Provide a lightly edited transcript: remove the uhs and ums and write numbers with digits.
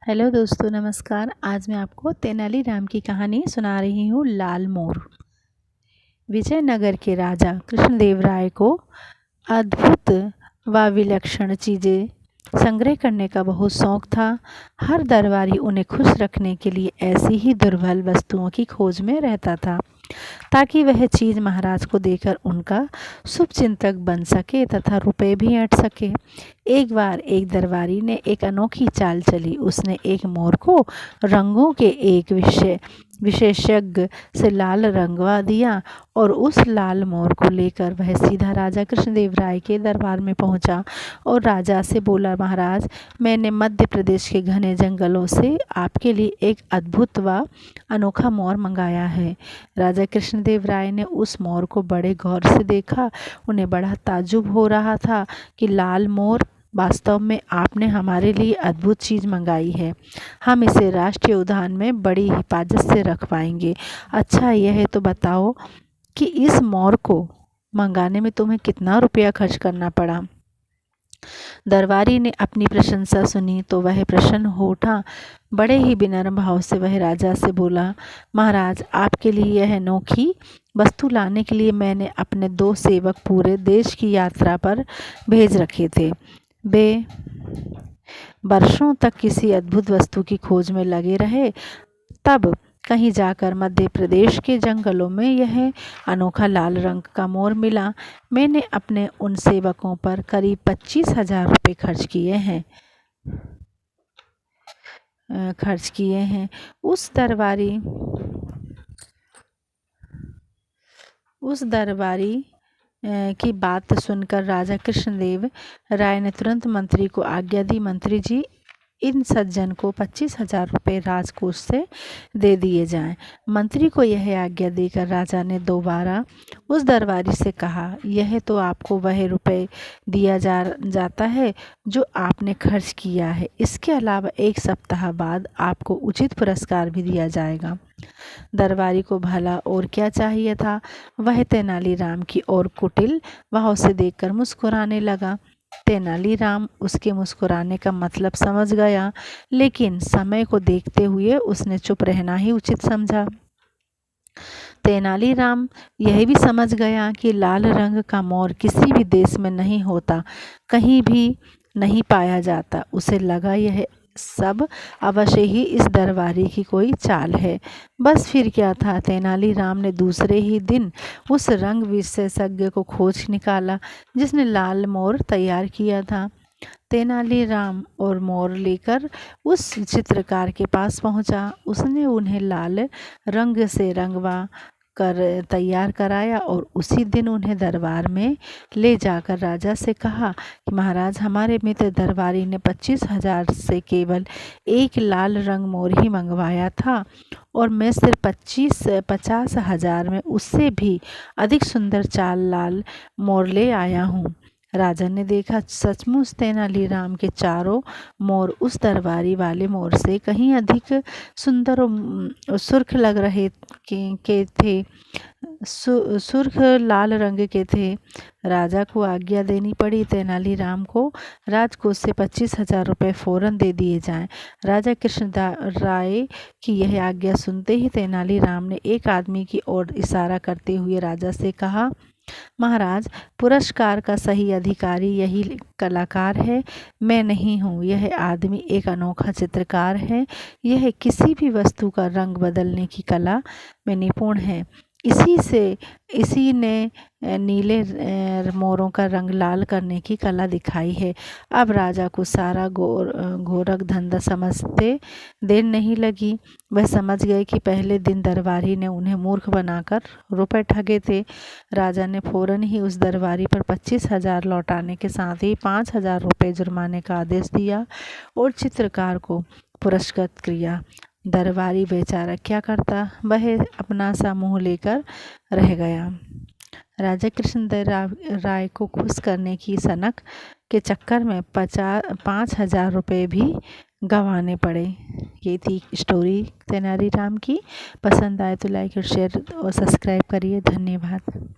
Hello दोस्तों, नमस्कार। आज मैं आपको तेनालीराम की कहानी सुना रही हूँ। लाल मोर। विजयनगर के राजा कृष्णदेव राय को अद्भुत व विलक्षण चीज़ें संग्रह करने का बहुत शौक था। हर दरबारी उन्हें खुश रखने के लिए ऐसी ही दुर्लभ वस्तुओं की खोज में रहता था, ताकि वह चीज़ महाराज को देकर उनका शुभचिंतक बन सके तथा रुपए भी ऐंठ सके। एक बार एक दरबारी ने एक अनोखी चाल चली। उसने एक मोर को रंगों के एक विशेषज्ञ से लाल रंगवा दिया और उस लाल मोर को लेकर वह सीधा राजा कृष्णदेव राय के दरबार में पहुंचा और राजा से बोला, महाराज, मैंने मध्य प्रदेश के घने जंगलों से आपके लिए एक अद्भुत व अनोखा मोर मंगाया है। राजा कृष्णदेव राय ने उस मोर को बड़े गौर से देखा। उन्हें बड़ा ताज्जुब हो रहा था कि लाल मोर, वास्तव में आपने हमारे लिए अद्भुत चीज़ मंगाई है। हम इसे राष्ट्रीय उद्यान में बड़ी हिफाजत से रख पाएंगे। अच्छा, यह तो बताओ कि इस मोर को मंगाने में तुम्हें कितना रुपया खर्च करना पड़ा। दरबारी ने अपनी प्रशंसा सुनी तो वह प्रसन्न हो उठा। बड़े ही विनम्र भाव से वह राजा से बोला, महाराज, आपके लिए यह अनोखी वस्तु लाने के लिए मैंने अपने 2 सेवक पूरे देश की यात्रा पर भेज रखे थे। वे वर्षों तक किसी अद्भुत वस्तु की खोज में लगे रहे। तब कहीं जाकर मध्य प्रदेश के जंगलों में यह अनोखा लाल रंग का मोर मिला। मैंने अपने उन सेवकों पर करीब 25,000 रुपये खर्च किए हैं। उस दरबारी की बात सुनकर राजा कृष्णदेव राय ने तुरंत मंत्री को आज्ञा दी, मंत्री जी, इन सज्जन को 25,000 रुपये राजकोष से दे दिए जाएं। मंत्री को यह आज्ञा देकर राजा ने दोबारा उस दरबारी से कहा, यह तो आपको वह रुपये दिया जाता है जो आपने खर्च किया है। इसके अलावा 1 सप्ताह बाद आपको उचित पुरस्कार भी दिया जाएगा। दरबारी को भला और क्या चाहिए था। वह तेनालीराम की ओर कुटिल भाव से देखकर मुस्कुराने लगा। तेनालीराम उसके मुस्कुराने का मतलब समझ गया, लेकिन समय को देखते हुए उसने चुप रहना ही उचित समझा। तेनालीराम यह भी समझ गया कि लाल रंग का मोर किसी भी देश में नहीं होता, कहीं भी नहीं पाया जाता। उसे लगा यह सब अवश्य ही इस दरबारी की कोई चाल है। बस फिर क्या था, तेनालीराम ने दूसरे ही दिन उस रंग विशेषज्ञ को खोज निकाला जिसने लाल मोर तैयार किया था। तेनालीराम और मोर लेकर उस चित्रकार के पास पहुंचा। उसने उन्हें लाल रंग से रंगवा कर तैयार कराया और उसी दिन उन्हें दरबार में ले जाकर राजा से कहा कि महाराज, हमारे मित्र दरबारी ने 25,000 से केवल एक लाल रंग मोर ही मंगवाया था और मैं सिर्फ 50,000 में उससे भी अधिक सुंदर चाल लाल मोर ले आया हूँ। राजा ने देखा, सचमुच तेनालीराम के चारों मोर उस दरबारी वाले मोर से कहीं अधिक सुंदर और सुर्ख लग रहे के थे, सुर्ख लाल रंग के थे। राजा को आज्ञा देनी पड़ी, तेनालीराम को राजकोष से 25,000 रुपये फौरन दे दिए जाएं। राजा कृष्णदेव राय की यह आज्ञा सुनते ही तेनालीराम ने एक आदमी की ओर इशारा करते हुए राजा से कहा, महाराज, पुरस्कार का सही अधिकारी यही कलाकार है, मैं नहीं हूँ। यह आदमी एक अनोखा चित्रकार है। यह किसी भी वस्तु का रंग बदलने की कला में निपुण है। इसी ने नीले मोरों का रंग लाल करने की कला दिखाई है। अब राजा को सारा गोरख धंधा समझते देर नहीं लगी। वह समझ गए कि पहले दिन दरबारी ने उन्हें मूर्ख बनाकर रुपए ठगे थे। राजा ने फौरन ही उस दरबारी पर 25,000 लौटाने के साथ ही 5,000 रुपये जुर्माने का आदेश दिया और चित्रकार को पुरस्कृत किया। दरबारी बेचारा क्या करता, वह अपना सा मुँह लेकर रह गया। राजा कृष्णदेव राय को खुश करने की सनक के चक्कर में 5,000 रुपये भी गंवाने पड़े। ये थी स्टोरी तेनालीराम की। पसंद आए तो लाइक और शेयर और सब्सक्राइब करिए। धन्यवाद।